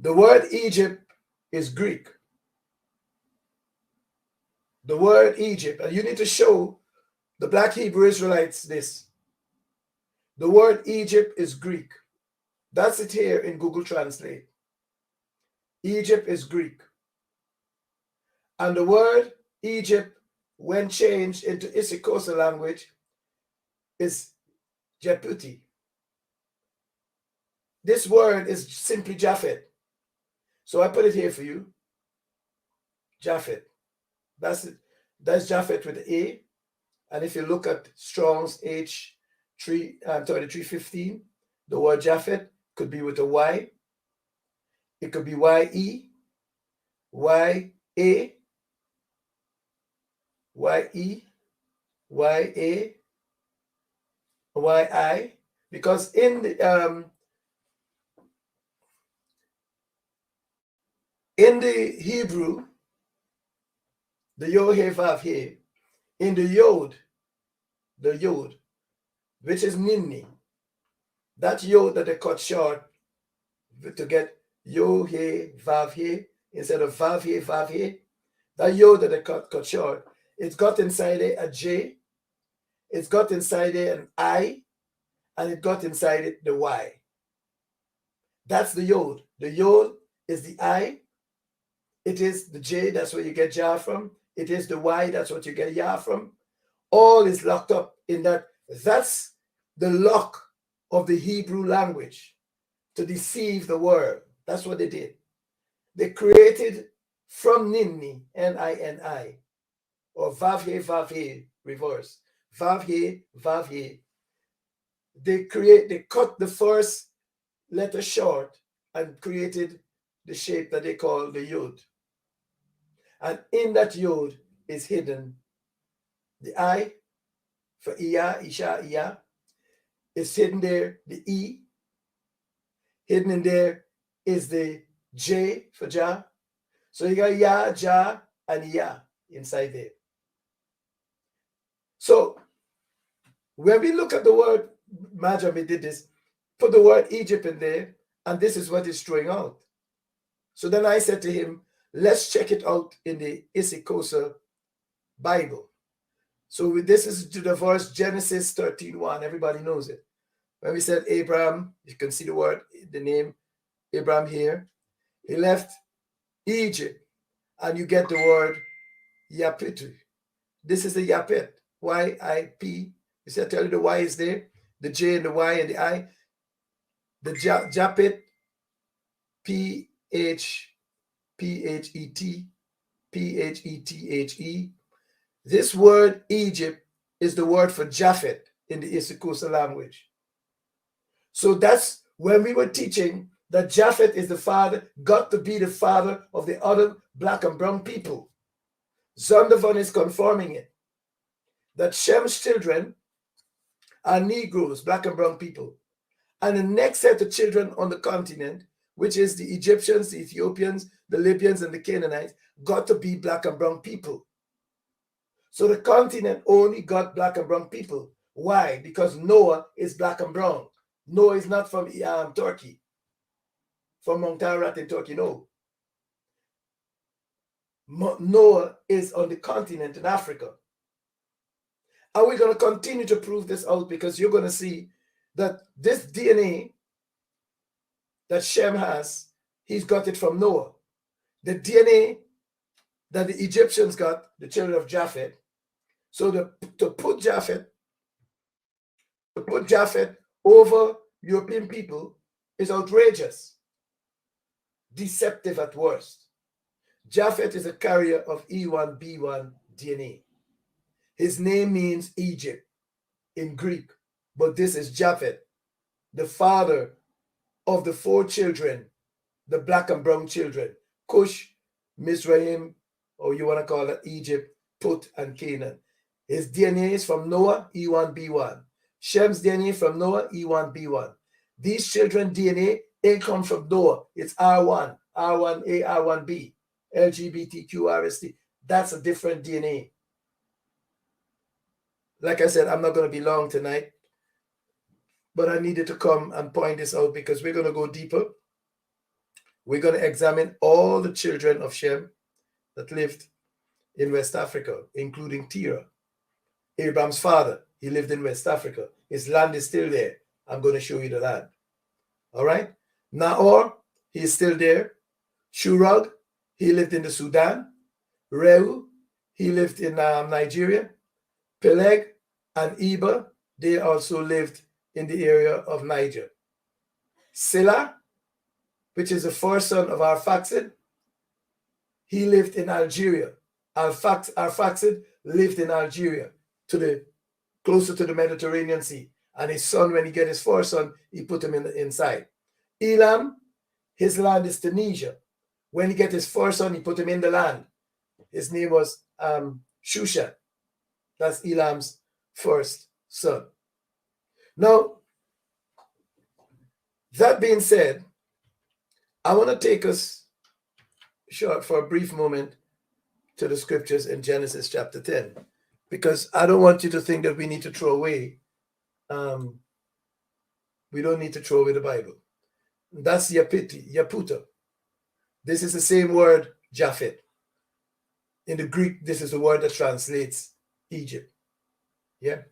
The word Egypt is Greek. The word Egypt, and you need to show the black Hebrew Israelites this. The word Egypt is Greek. That's it here in Google Translate. Egypt is Greek. And the word Egypt, when changed into Issakosa language, is Japheth. This word is simply Japheth. So I put it here for you. Japheth. That's it. That's Japheth with the A. And if you look at Strong's H3315, the word Japheth could be with a Y. It could be Y-E, Y-A, Y-E, Y-A, Y-I, because in the Hebrew, the Yod-He-Vav-He, in the Yod, which is Ninni, that Yod that they cut short to get Yod-He-Vav-He instead of Vav-He-Vav-He, that Yod that they cut short, it's got inside it a J, it's got inside it an I, and it got inside it the Y. That's the Yod. The Yod is the I, it is the J, that's where you get Jah from, it is the Y, that's what you get Yah from. All is locked up in that. That's the lock of the Hebrew language to deceive the world. That's what they did. They created from Ninni, N-I-N-I, or Vav-He, reverse. Vav-He. They cut the first letter short and created the shape that they call the Yod. And in that Yod is hidden the I for Iya, Isha, Iya. It's hidden there, the E. Hidden in there is the J for Jah. So you got Yah, Jah, and Iya inside there. So when we look at the word, Majami did this, put the word Egypt in there, and this is what it's throwing out. So then I said to him, let's check it out in the Issakosa Bible. So this is to the verse Genesis 13:1. Everybody knows it. When we said Abraham, you can see the name Abraham here. He left Egypt, and you get the word Japheth. This is the Japheth, Y-I-P. You see, I tell you the Y is there, the J and the Y and the I. The Japheth, P-H-P-H-E-T, P-H-E-T-H-E. This word Egypt is the word for Japheth in the Issakosa language. So that's when we were teaching that Japheth is the father, got to be the father of the other black and brown people. Zondervan is confirming it. That Shem's children are Negroes, black and brown people. And the next set of children on the continent, which is the Egyptians, the Ethiopians, the Libyans, and the Canaanites, got to be black and brown people. So the continent only got black and brown people. Why? Because Noah is black and brown. Noah is not from Turkey, from Mount Ararat in Turkey, no. Noah is on the continent in Africa. And we're going to continue to prove this out because you're going to see that this DNA that Shem has, he's got it from Noah. The DNA that the Egyptians got, the children of Japheth. So to put Japheth over European people is outrageous, deceptive at worst. Japheth is a carrier of E1B1 DNA. His name means Egypt in Greek, but this is Japheth, the father of the 4 children, the black and brown children, Cush, Mizraim, or you want to call it Egypt, Put, and Canaan. His DNA is from Noah, E1B1. Shem's DNA from Noah, E1B1. These children DNA, they come from Noah. It's R1, R1A, R1B, LGBTQ, RST. That's a different DNA. Like I said, I'm not going to be long tonight, but I needed to come and point this out because we're going to go deeper. We're going to examine all the children of Shem that lived in West Africa, including Terah, Abraham's father. He lived in West Africa. His land is still there. I'm going to show you the land. All right? Nahor, he is still there. Shurag, he lived in the Sudan. Reu, he lived in Nigeria. Peleg and Eber, they also lived in the area of Niger. Silla, which is the first son of Arphaxad, he lived in Algeria. Arphaxad lived in Algeria, closer to the Mediterranean Sea. And his son, when he get his first son, he put him inside. Elam, his land is Tunisia. When he get his first son, he put him in the land. His name was Shushan. That's Elam's first son. Now, that being said, I want to take us short for a brief moment to the scriptures in Genesis chapter 10, because I don't want you to think that we need to throw away. We don't need to throw away the Bible. That's Yaputa. This is the same word, Japheth. In the Greek, this is the word that translates Egypt. Yeah.